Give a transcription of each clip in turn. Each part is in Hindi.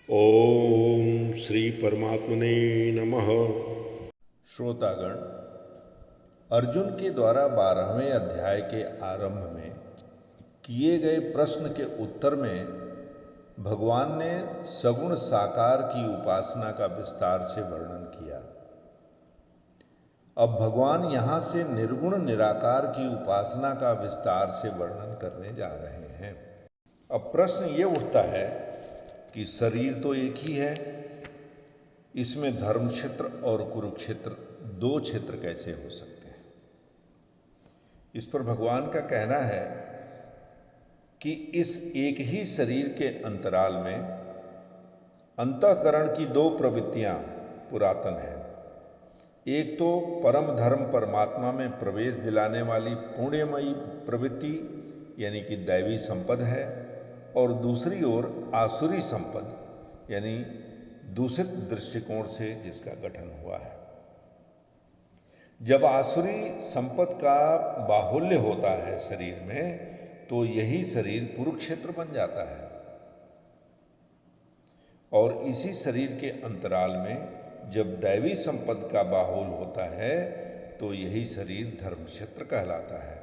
ओम श्री परमात्मने नमः। श्रोतागण, अर्जुन के द्वारा 12वें अध्याय के आरंभ में किए गए प्रश्न के उत्तर में भगवान ने सगुण साकार की उपासना का विस्तार से वर्णन किया। अब भगवान यहाँ से निर्गुण निराकार की उपासना का विस्तार से वर्णन करने जा रहे हैं। अब प्रश्न ये उठता है कि शरीर तो एक ही है, इसमें धर्म क्षेत्र और कुरुक्षेत्र दो क्षेत्र कैसे हो सकते हैं। इस पर भगवान का कहना है कि इस एक ही शरीर के अंतराल में अंतःकरण की दो प्रवृत्तियां पुरातन हैं। एक तो परम धर्म परमात्मा में प्रवेश दिलाने वाली पुण्यमयी प्रवृत्ति यानी कि दैवी संपद है, और दूसरी ओर आसुरी संपद यानी दूषित दृष्टिकोण से जिसका गठन हुआ है। जब आसुरी संपद का बाहुल्य होता है शरीर में, तो यही शरीर कुरुक्षेत्र बन जाता है, और इसी शरीर के अंतराल में जब दैवी संपद का बाहुल होता है तो यही शरीर धर्म क्षेत्र कहलाता है।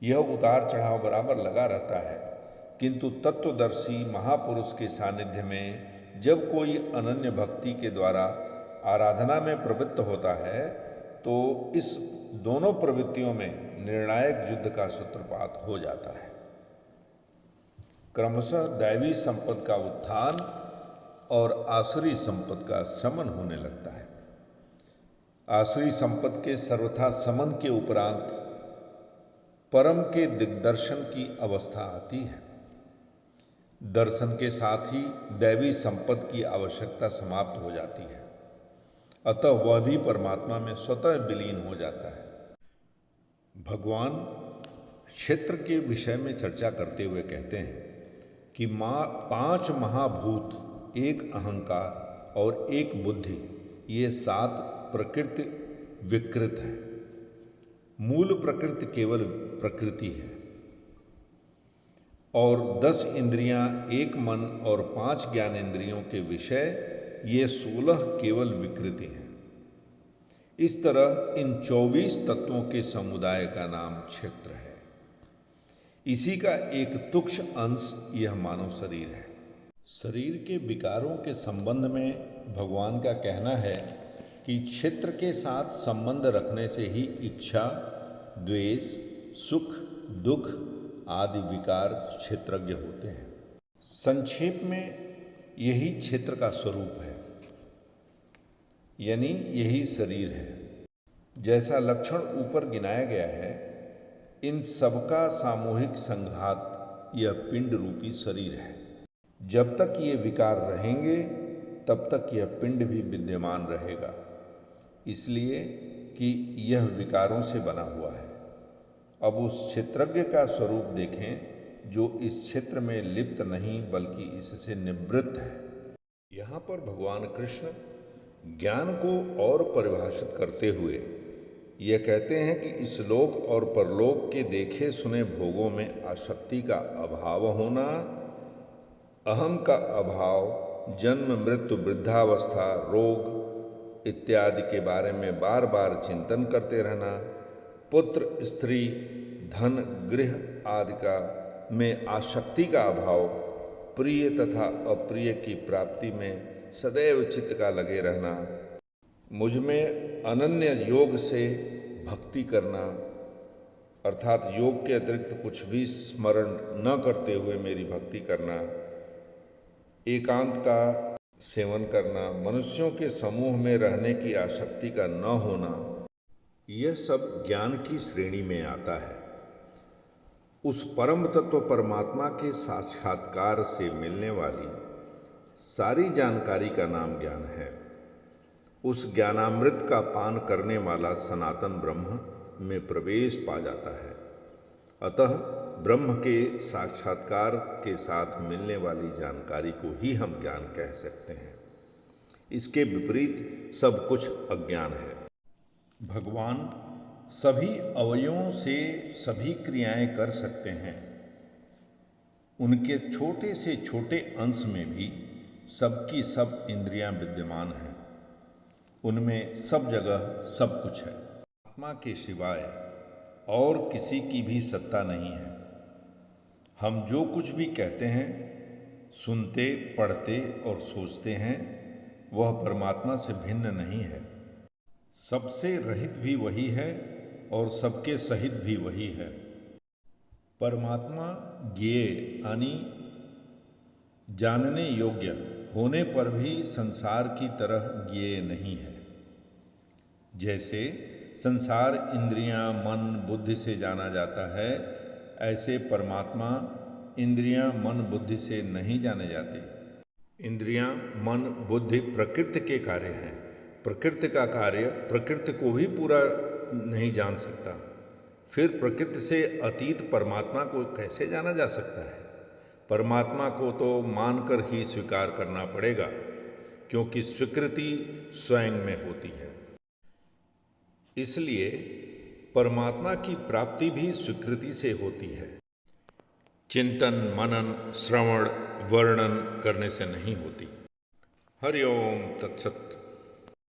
यह उतार चढ़ाव बराबर लगा रहता है, किंतु तत्वदर्शी महापुरुष के सानिध्य में जब कोई अनन्य भक्ति के द्वारा आराधना में प्रवृत्त होता है तो इस दोनों प्रवृत्तियों में निर्णायक युद्ध का सूत्रपात हो जाता है। क्रमशः दैवी संपद का उत्थान और आसुरी संपद का शमन होने लगता है। आसुरी संपद के सर्वथा शमन के उपरांत परम के दिग्दर्शन की अवस्था आती है। दर्शन के साथ ही दैवी संपद की आवश्यकता समाप्त हो जाती है, अतः वह भी परमात्मा में स्वतः विलीन हो जाता है। भगवान क्षेत्र के विषय में चर्चा करते हुए कहते हैं कि 5 महाभूत, एक अहंकार और एक बुद्धि, ये 7 प्रकृति विकृत है। मूल प्रकृति केवल प्रकृति है, और 10 इंद्रियां, एक मन और 5 ज्ञानेंद्रियों के विषय, ये 16 केवल विकृति हैं। इस तरह इन 24 तत्वों के समुदाय का नाम क्षेत्र है। इसी का एक तुच्छ अंश यह मानव शरीर है। शरीर के विकारों के संबंध में भगवान का कहना है कि क्षेत्र के साथ संबंध रखने से ही इच्छा, द्वेष, सुख, दुख आदि विकार क्षेत्रज्ञ होते हैं। संक्षेप में यही क्षेत्र का स्वरूप है, यानी यही शरीर है। जैसा लक्षण ऊपर गिनाया गया है, इन सबका सामूहिक संघात यह पिंड रूपी शरीर है। जब तक ये विकार रहेंगे तब तक यह पिंड भी विद्यमान रहेगा, इसलिए कि यह विकारों से बना हुआ है। अब उस क्षेत्रज्ञ का स्वरूप देखें जो इस क्षेत्र में लिप्त नहीं बल्कि इससे निवृत्त है। यहाँ पर भगवान कृष्ण ज्ञान को और परिभाषित करते हुए यह कहते हैं कि इस लोक और परलोक के देखे सुने भोगों में आसक्ति का अभाव होना, अहम का अभाव, जन्म मृत्यु वृद्धावस्था रोग इत्यादि के बारे में बार बार चिंतन करते रहना, पुत्र स्त्री धन गृह आदि का में आसक्ति का अभाव, प्रिय तथा अप्रिय की प्राप्ति में सदैव चित्त का लगे रहना, मुझ में अनन्य योग से भक्ति करना, अर्थात योग के अतिरिक्त कुछ भी स्मरण न करते हुए मेरी भक्ति करना, एकांत का सेवन करना, मनुष्यों के समूह में रहने की आसक्ति का न होना, यह सब ज्ञान की श्रेणी में आता है। उस परम तत्व परमात्मा के साक्षात्कार से मिलने वाली सारी जानकारी का नाम ज्ञान है। उस ज्ञानामृत का पान करने वाला सनातन ब्रह्म में प्रवेश पा जाता है। अतः ब्रह्म के साक्षात्कार के साथ मिलने वाली जानकारी को ही हम ज्ञान कह सकते हैं। इसके विपरीत सब कुछ अज्ञान है। भगवान सभी अवयवों से सभी क्रियाएं कर सकते हैं, उनके छोटे से छोटे अंश में भी सबकी सब इंद्रियां विद्यमान हैं। उनमें सब जगह सब कुछ है। आत्मा के सिवाय और किसी की भी सत्ता नहीं है। हम जो कुछ भी कहते हैं, सुनते, पढ़ते और सोचते हैं, वह परमात्मा से भिन्न नहीं है। सबसे रहित भी वही है और सबके सहित भी वही है। परमात्मा ज्ञेय यानी जानने योग्य होने पर भी संसार की तरह ज्ञेय नहीं है। जैसे संसार इंद्रियां, मन, बुद्धि से जाना जाता है, ऐसे परमात्मा इंद्रियां, मन, बुद्धि से नहीं जाने जाते। इंद्रियां, मन, बुद्धि प्रकृति के कार्य हैं। प्रकृति का कार्य प्रकृति को भी पूरा नहीं जान सकता। फिर प्रकृति से अतीत परमात्मा को कैसे जाना जा सकता है? परमात्मा को तो मानकर ही स्वीकार करना पड़ेगा, क्योंकि स्वीकृति स्वयं में होती है। इसलिए परमात्मा की प्राप्ति भी स्वीकृति से होती है। चिंतन, मनन, श्रवण, वर्णन करने से नहीं होती। हरि ओम तत्सत।